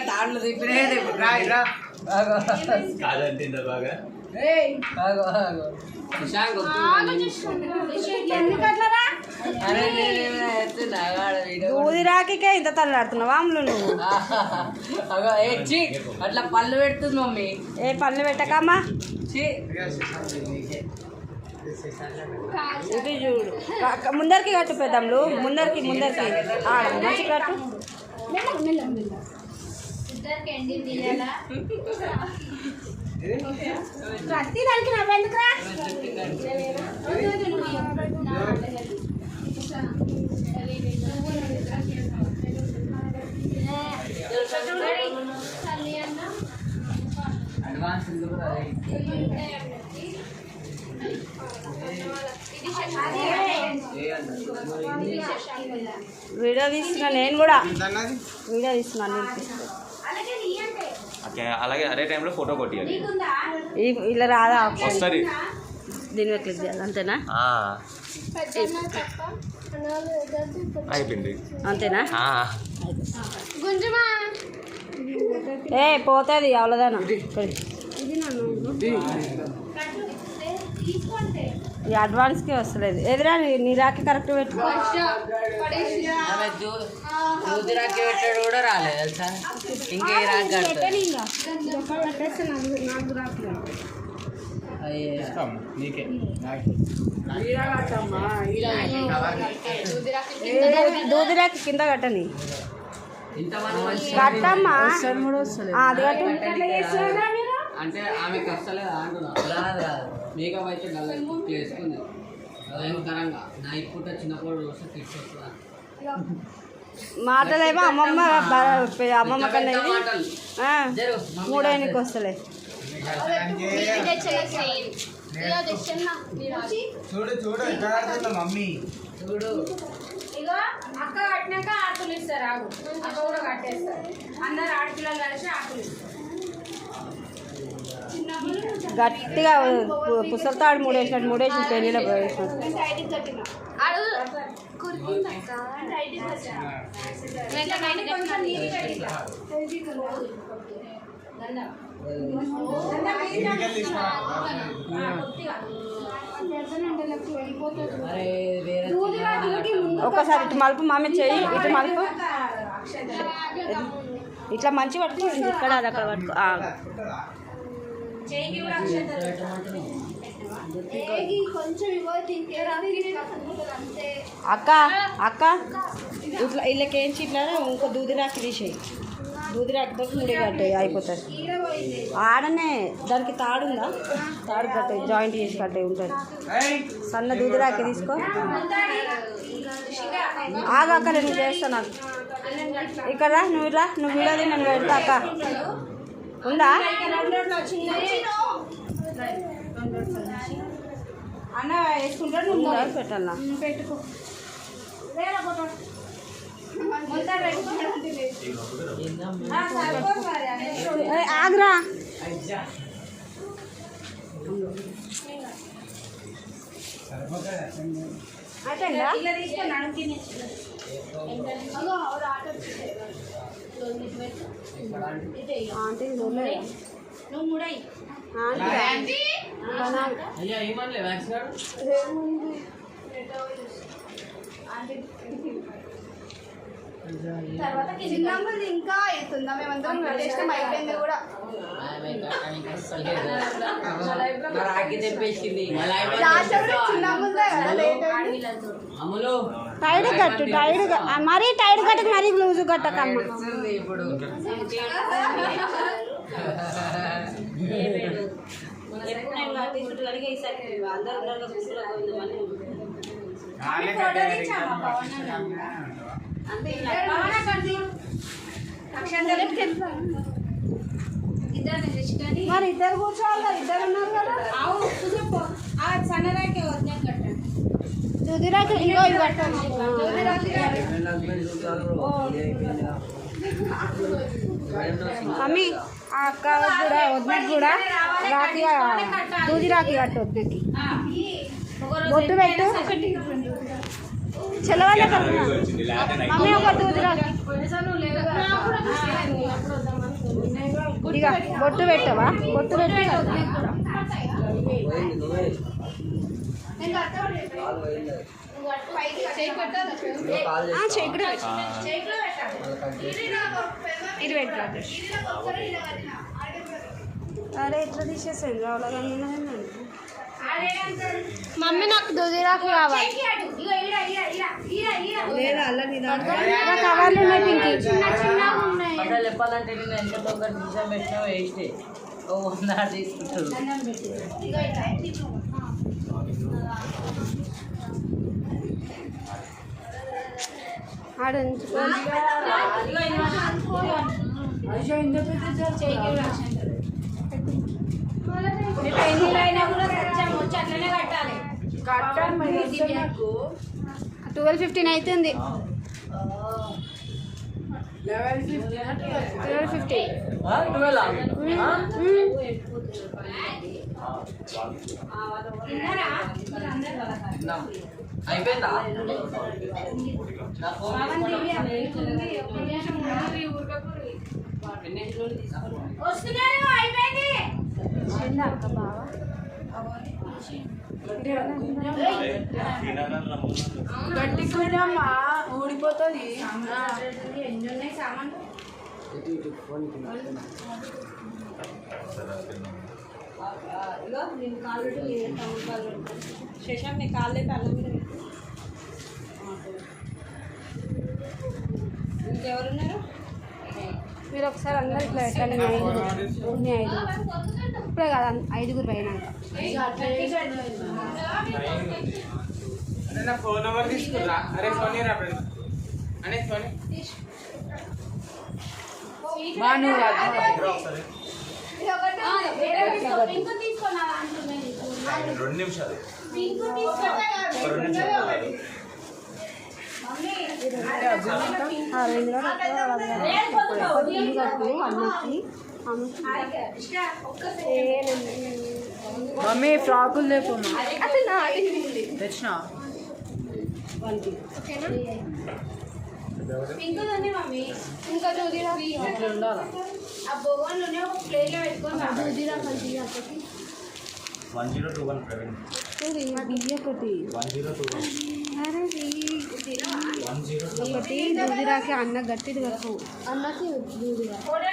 తాళ్ళు తిప్పినే కాదంటే బాగా ఊదిరాకే ఇంత తల్లాడుతున్నావు వాములు నువ్వు అట్లా పళ్ళు పెడుతుంది మమ్మీ. ఏ పళ్ళు పెట్టకమ్మా ఇది చూడు ముందరికి కట్టు పెద్దమ్ములు ముందరికి మంచి కట్టు ప్రతి దానికి నవ్వెందుకురా అడ్వాన్స్ వీడియో తీస్తున్నా నేను కూడా వీడియో తీస్తున్నాను అలాగే అదే టైంలో ఫోటో కొట్టియాలి. ఇలా రాదా వస్తుంది దీని మీద క్లిక్ చేయాలి అంతేనా అయిపోయింది అంతేనా గుంజమా ఏ పోతుంది అవలదానా ఈ అడ్వాన్స్కే వస్తలేదు ఎదురా నీ రాకి కరెక్ట్ పెట్టు దూదిరాకి పెట్టాడు కూడా రాలేదు తెలుసా. ఇంకే రాకి దూదిరాకి కింద కట్టని కట్టమ్మా అది కట్టు అంటే ఆమెకు వస్తలేదు అంటున్నా. రాదు మేకప్ అయితే వేసుకుంది భయంకరంగా. నైట్ పూట చిన్నప్పుడు వస్తే కిడ్స్ వస్తుందా మాటలేమో అమ్మమ్మ కన్నా మూడేనికి వస్తలే చూడు మమ్మీ చూడు ఇగో అక్క కట్టినాక ఆటలు ఇస్తారు ఆగు అక్క కూడా కట్టేస్తారు అందరు ఆడపిల్లలు కలిసి ఆటలు ఇస్తారు గట్టిగా పుస్తకాలు మూడేసినట్టు మూడేసి పెళ్ళిలో ఒక్కసారి ఇటు మలుపు మామే చెయ్యి ఇటు మలుపు ఇట్లా మంచి పట్టుకో ఇక్కడ అది అక్కడ పట్టుకో అక్క అక్క ఇట్లా వీళ్ళకేంచి ఇట్లా ఇంకో దూదిరాకి తీసేయి దూదిరాకితో ముడి కట్టాయి అయిపోతుంది ఆడనే దానికి తాడుందా తాడు కట్టాయి జాయింట్ చేసి కట్టాయి ఉంటుంది సన్న దూదిరాకి తీసుకో ఆగాక నేను చేస్తాను ఇక్కడ నువ్వు ఇలా నువ్వు ఇలా నేను పెడతా అక్క ఉందా అన్న వేసుకుంటాడు నువ్వు పెట్టాలా పెట్టుకో ఆగ్రా ఇలా తీసుకున్నాను ఆంటీ నువ్వు ముడై అయ్యా ఏమనలే వ్యాక్స్ గారు తర్వాత చిన్నమ్మది ఇంకా అవుతుందా మేమందరం వెళ్ళేస్తాం అయిపోయింది కూడా రాకి తెప్పేసింది టైడ్ కట్టు టైడ్ మరీ టైడ్ కట్టకు మరీ లూజు కట్టకమ్మ ఇప్పుడు మరి ఇద్దరు కూర్చోవాలి ఇద్దరు ఉన్నారు కదా సన్నరాకే వద్దాం కట్టండి దుదిరాకి ఇగో ఇవి కట్టండి మమ్మీ ఆ అక్క కూడా వదినకి కూడా రాఖీ దూది రాఖీ కట్టు వదినకి. బొట్టు పెట్టు చెల్లవాళ్ళ మమ్మీ ఒక దూది రాఖీ ఇక బొట్టు పెట్టవా? బొట్టు పెట్టి చెయ్యి కూడా ఇది పెట్టరా? అరే ఎట్లా తీసేసాను రావాలని. మమ్మీ నాకు దూది రాఖీ కావాలి. లేదా అలా కవర్లు ఉన్నాయి పింకి. అసలు చెప్పాలంటే నేను ఎంత ఒక నిమిషం పెట్టినా వేస్తే ఓ 100 తీసుకుంటారు. ఆడ పెళ్ళిళ్ళు అయినా కూడా వచ్చి అట్లనే కట్టాలి. 12:15 అవుతుంది. 12:50. అయిపోయిందా? వస్తున్నారు అయిపోయింది. గట్టిగా ఊడిపోతుంది. శశాంక్ నీ కాళ్ళు అయితే అన్నం మీద పెట్టు. ఇంకెవరున్నారు? మీరు ఒకసారి అందరు ఇట్లా పెట్టండి. మీ 5 ఇప్పుడే కదా 5 పోయినాక. ఫోన్ నెంబర్ తీసుకురా. అరే ఫోన్ అనే ఫోన్ రెండు నిమిషాలు మమ్మీ ఫ్రాకులు లేకుండా తెచ్చిన ఇంకా దూది రాఖీ ఆ భగవాన్లోనే ఒక ప్లేట్లో పెట్టుకొని 1021 ప్రవీణ్ ఒకటి 1021 ఒకటి దూది రాఖీ అన్న గట్టిది కట్టు. ఫోటో